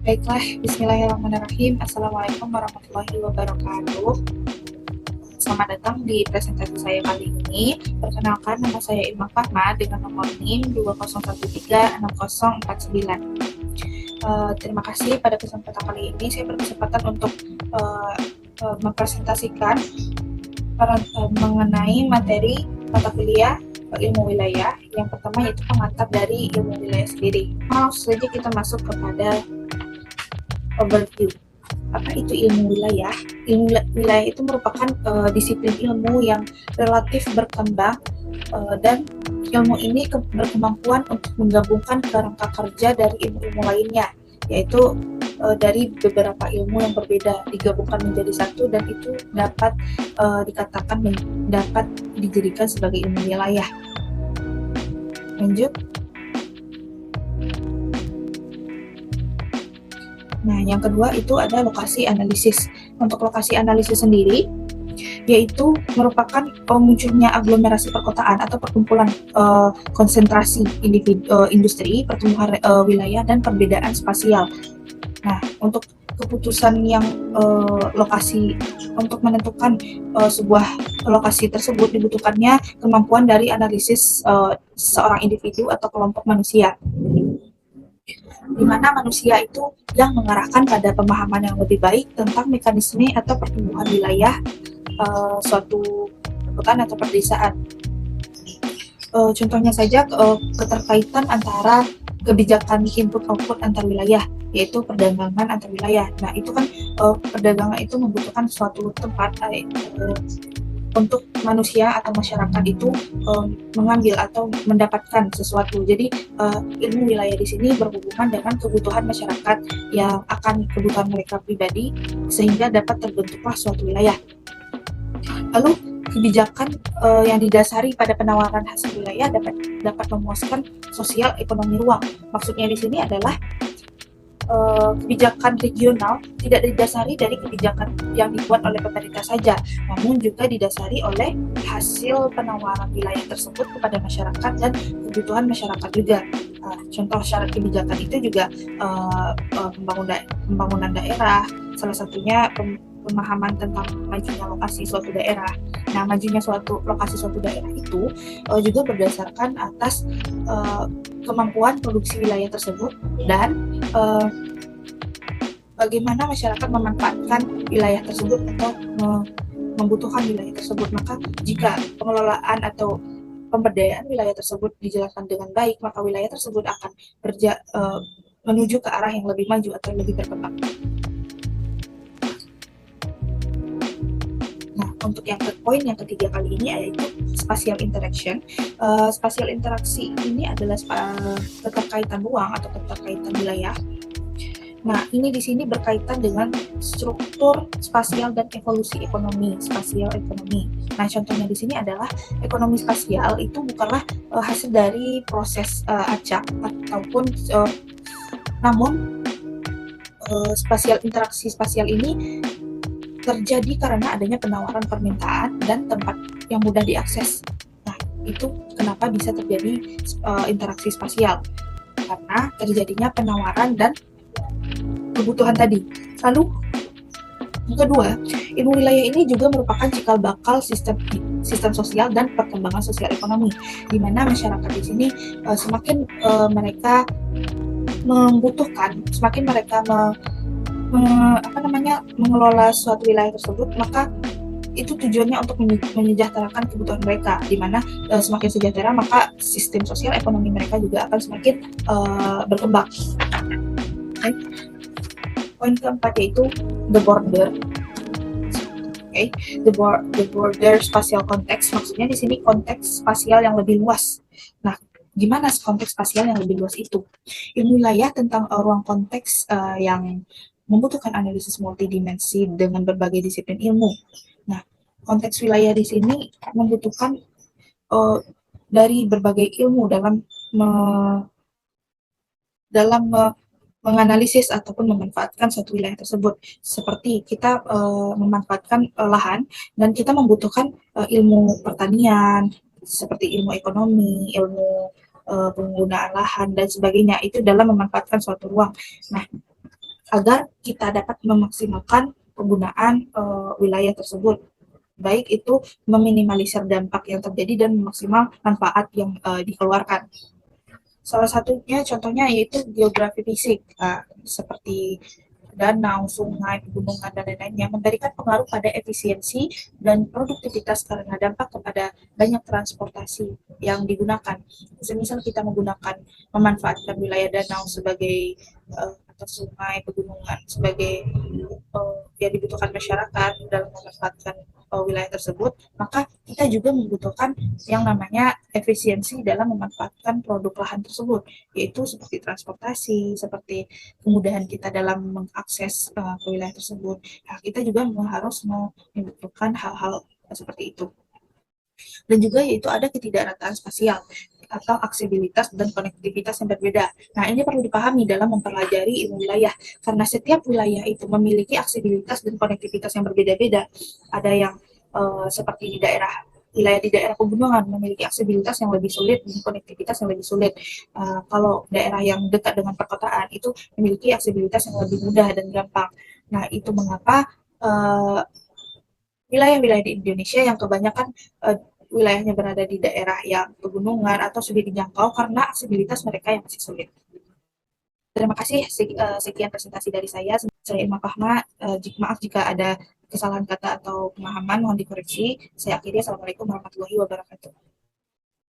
Baiklah, bismillahirrahmanirrahim. Assalamualaikum warahmatullahi wabarakatuh. Selamat datang di presentasi saya kali ini. Perkenalkan, nama saya Ilma Fahma dengan nomor NIM 20136049. Terima kasih pada kesempatan kali ini saya berkesempatan untuk mempresentasikan mengenai materi mata kuliah ilmu wilayah. Yang pertama yaitu pengantar dari ilmu wilayah sendiri. Langsung saja kita masuk kepada overview. Apa itu ilmu wilayah? Ilmu wilayah itu merupakan disiplin ilmu yang relatif berkembang dan ilmu ini berkemampuan untuk menggabungkan kerangka kerja dari ilmu-ilmu lainnya, yaitu dari beberapa ilmu yang berbeda digabungkan menjadi satu, dan itu dapat dikatakan dapat dijadikan sebagai ilmu wilayah. Lanjut. Nah, yang kedua itu ada lokasi analisis. Untuk lokasi analisis sendiri, yaitu merupakan munculnya aglomerasi perkotaan atau perkumpulan konsentrasi industri, pertumbuhan wilayah, dan perbedaan spasial. Nah, untuk keputusan yang lokasi, untuk menentukan sebuah lokasi tersebut dibutuhkannya kemampuan dari analisis seorang individu atau kelompok manusia, di mana manusia itu yang mengarahkan pada pemahaman yang lebih baik tentang mekanisme atau pertumbuhan wilayah suatu hutan atau perdesaan. Contohnya saja keterkaitan antara kebijakan input-output antar wilayah, yaitu perdagangan antar wilayah. Nah, itu kan perdagangan itu membutuhkan suatu tempat untuk manusia atau masyarakat itu mengambil atau mendapatkan sesuatu. Jadi ilmu wilayah di sini berhubungan dengan kebutuhan masyarakat yang akan kebutuhan mereka pribadi, sehingga dapat terbentuklah suatu wilayah. Lalu kebijakan yang didasari pada penawaran hasil wilayah dapat memuaskan sosial ekonomi ruang. Maksudnya di sini adalah kebijakan regional tidak didasari dari kebijakan yang dibuat oleh pemerintah saja, namun juga didasari oleh hasil penawaran wilayah tersebut kepada masyarakat dan kebutuhan masyarakat juga. Contoh syarat kebijakan itu juga pembangunan daerah, salah satunya pemahaman tentang majunya lokasi suatu daerah. Nah, majunya lokasi suatu daerah itu juga berdasarkan atas kemampuan produksi wilayah tersebut dan bagaimana masyarakat memanfaatkan wilayah tersebut atau membutuhkan wilayah tersebut. Maka jika pengelolaan atau pemberdayaan wilayah tersebut dijalankan dengan baik, maka wilayah tersebut akan menuju ke arah yang lebih maju atau lebih berkembang. Nah, untuk poin yang ketiga kali ini yaitu spatial interaction. Spatial interaksi ini adalah keterkaitan ruang atau keterkaitan wilayah. Nah, ini di sini berkaitan dengan struktur spasial dan evolusi ekonomi spasial ekonomi. Nah, contohnya di sini adalah ekonomi spasial itu bukanlah hasil dari proses acak ataupun namun interaksi spasial ini terjadi karena adanya penawaran permintaan dan tempat yang mudah diakses. Nah, itu kenapa bisa terjadi interaksi spasial, karena terjadinya penawaran dan kebutuhan tadi. Lalu yang kedua, ilmu wilayah ini juga merupakan cikal bakal sistem sosial dan perkembangan sosial ekonomi, di mana masyarakat di sini semakin mereka membutuhkan, semakin mereka mengelola suatu wilayah tersebut, maka itu tujuannya untuk menyejahterakan kebutuhan mereka, di mana semakin sejahtera maka sistem sosial ekonomi mereka juga akan semakin berkembang. Okay. Poin keempat yaitu the border. Okay. The border spatial context, maksudnya di sini konteks spasial yang lebih luas. Nah, gimana konteks spasial yang lebih luas itu? Ilmu wilayah tentang ruang konteks yang membutuhkan analisis multidimensi dengan berbagai disiplin ilmu. Nah, konteks wilayah di sini membutuhkan dari berbagai ilmu dalam menganalisis ataupun memanfaatkan suatu wilayah tersebut. Seperti kita memanfaatkan lahan, dan kita membutuhkan ilmu pertanian, seperti ilmu ekonomi, ilmu penggunaan lahan, dan sebagainya, itu dalam memanfaatkan suatu ruang. Nah, agar kita dapat memaksimalkan penggunaan wilayah tersebut, baik itu meminimalisir dampak yang terjadi dan maksimal manfaat yang dikeluarkan. Salah satunya contohnya yaitu geografi fisik, seperti danau, sungai, pegunungan, dan lain-lain yang memberikan pengaruh pada efisiensi dan produktivitas karena dampak kepada banyak transportasi yang digunakan. Misal kita memanfaatkan wilayah danau sebagai atau sungai, pegunungan sebagai yang dibutuhkan masyarakat dalam memanfaatkan wilayah tersebut, maka kita juga membutuhkan yang namanya efisiensi dalam memanfaatkan produk lahan tersebut, yaitu seperti transportasi, seperti kemudahan kita dalam mengakses ke wilayah tersebut. Nah, kita juga harus membutuhkan hal-hal seperti itu. Dan juga yaitu ada ketidakrataan spasial atau aksesibilitas dan konektivitas yang berbeda. Nah, ini perlu dipahami dalam mempelajari ilmu wilayah, karena setiap wilayah itu memiliki aksesibilitas dan konektivitas yang berbeda-beda. Ada yang seperti wilayah di daerah pegunungan memiliki aksesibilitas yang lebih sulit dan konektivitas yang lebih sulit. Kalau daerah yang dekat dengan perkotaan itu memiliki aksesibilitas yang lebih mudah dan gampang. Nah, itu mengapa wilayah-wilayah di Indonesia yang kebanyakan wilayahnya berada di daerah yang pegunungan atau sulit dijangkau karena aksesibilitas mereka yang masih sulit. Terima kasih, sekian presentasi dari saya. Saya Irma Fahma. Maaf jika ada kesalahan kata atau pemahaman, mohon dikoreksi. Saya akhiri. Assalamualaikum warahmatullahi wabarakatuh.